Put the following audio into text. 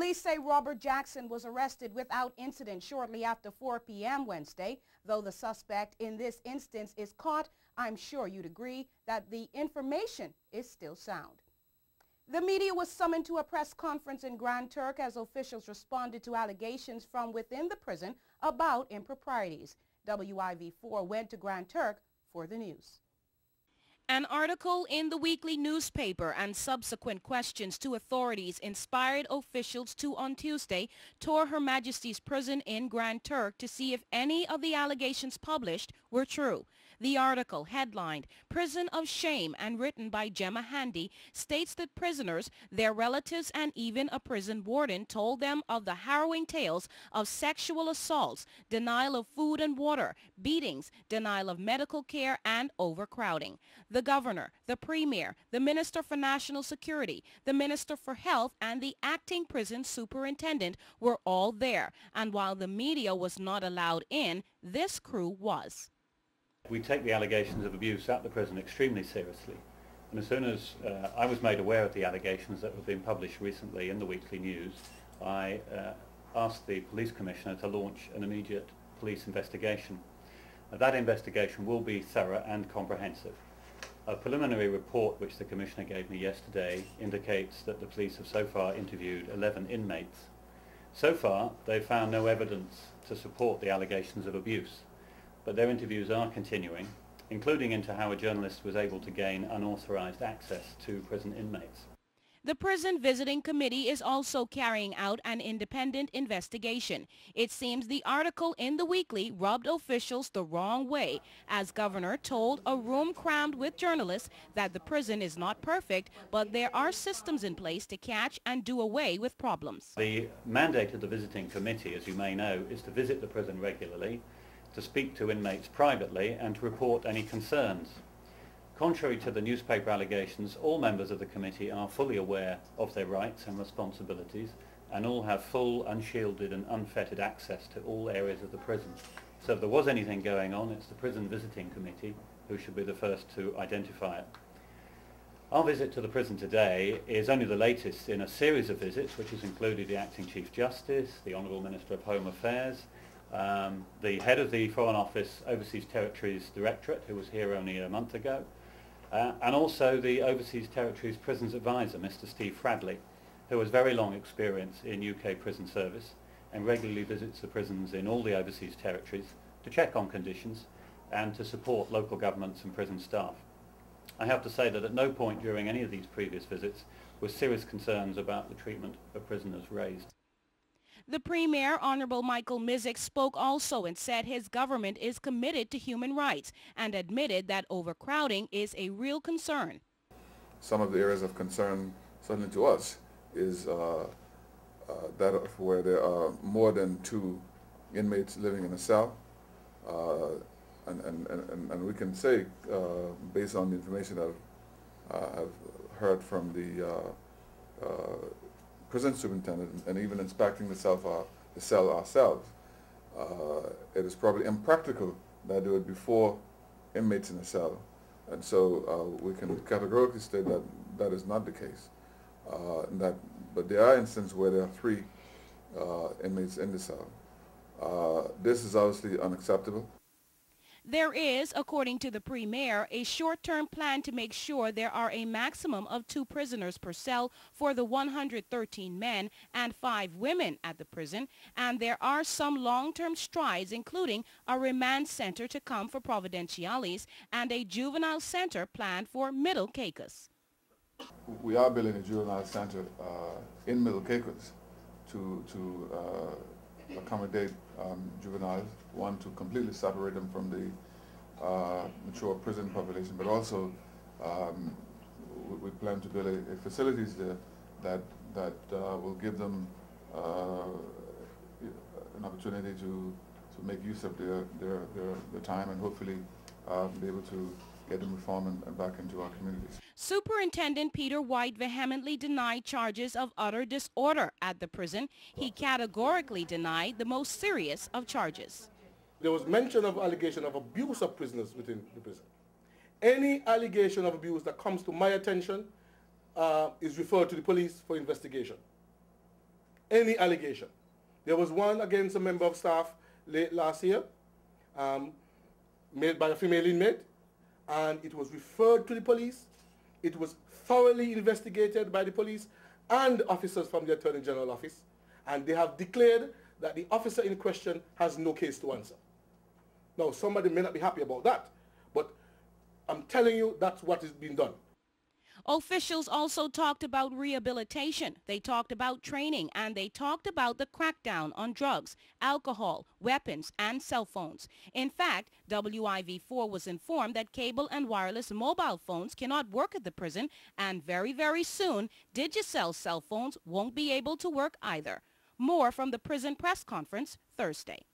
Police say Robert Jackson was arrested without incident shortly after 4 p.m. Wednesday. Though the suspect in this instance is caught, I'm sure you'd agree that the information is still sound. The media was summoned to a press conference in Grand Turk as officials responded to allegations from within the prison about improprieties. WIV4 went to Grand Turk for the news. An article in the weekly newspaper and subsequent questions to authorities inspired officials to, on Tuesday, tour Her Majesty's prison in Grand Turk to see if any of the allegations published were true. The article, headlined "Prison of Shame" and written by Gemma Handy, states that prisoners, their relatives, and even a prison warden told them of the harrowing tales of sexual assaults, denial of food and water, beatings, denial of medical care, and overcrowding. The governor, the premier, the minister for national security, the minister for health, and the acting prison superintendent were all there. And while the media was not allowed in, this crew was. We take the allegations of abuse at the prison extremely seriously. And as soon as I was made aware of the allegations that have been published recently in the weekly news, I asked the police commissioner to launch an immediate police investigation. That investigation will be thorough and comprehensive. A preliminary report which the Commissioner gave me yesterday indicates that the police have so far interviewed 11 inmates. So far, they've found no evidence to support the allegations of abuse, but their interviews are continuing, including into how a journalist was able to gain unauthorized access to prison inmates. The Prison Visiting Committee is also carrying out an independent investigation. It seems the article in the weekly rubbed officials the wrong way, as Governor told a room crammed with journalists that the prison is not perfect, but there are systems in place to catch and do away with problems. The mandate of the Visiting Committee, as you may know, is to visit the prison regularly, to speak to inmates privately, and to report any concerns. Contrary to the newspaper allegations, all members of the committee are fully aware of their rights and responsibilities, and all have full, unshielded and unfettered access to all areas of the prison. So if there was anything going on, it's the Prison Visiting Committee who should be the first to identify it. Our visit to the prison today is only the latest in a series of visits which has included the Acting Chief Justice, the Honourable Minister of Home Affairs, the head of the Foreign Office Overseas Territories Directorate, who was here only a month ago, and also the Overseas Territories Prisons Advisor, Mr. Steve Fradley, who has very long experience in UK prison service and regularly visits the prisons in all the overseas territories to check on conditions and to support local governments and prison staff. I have to say that at no point during any of these previous visits were serious concerns about the treatment of prisoners raised. The Premier, Honourable Michael Mizik, spoke also and said his government is committed to human rights and admitted that overcrowding is a real concern. Some of the areas of concern, certainly to us, is that of where there are more than 2 inmates living in a cell. And we can say, based on the information that I've heard from the prison superintendent and even inspecting the cell ourselves, it is probably impractical that there would be 4 inmates in a cell, and so we can categorically state that that is not the case. But there are instances where there are 3 inmates in the cell. This is obviously unacceptable. There is, according to the Premier, a short-term plan to make sure there are a maximum of 2 prisoners per cell for the 113 men and 5 women at the prison, and there are some long-term strides, including a remand center to come for Providenciales and a juvenile center planned for Middle Caicos. We are building a juvenile center in Middle Caicos to accommodate juveniles, one, to completely separate them from the mature prison population, but also we plan to build a facilities there that will give them an opportunity to make use of their time and hopefully be able to get them reformed and back into our communities. Superintendent Peter White vehemently denied charges of utter disorder at the prison. He categorically denied the most serious of charges. There was mention of allegation of abuse of prisoners within the prison. Any allegation of abuse that comes to my attention is referred to the police for investigation. any allegation. There was one against a member of staff late last year, made by a female inmate, and it was referred to the police. It was thoroughly investigated by the police and officers from the Attorney General office, and they have declared that the officer in question has no case to answer. Now, somebody may not be happy about that, but I'm telling you that's what is being done. Officials also talked about rehabilitation. They talked about training, and they talked about the crackdown on drugs, alcohol, weapons, and cell phones. In fact, WIV4 was informed that cable and wireless mobile phones cannot work at the prison, and very, very soon, Digicel cell phones won't be able to work either. More from the prison press conference Thursday.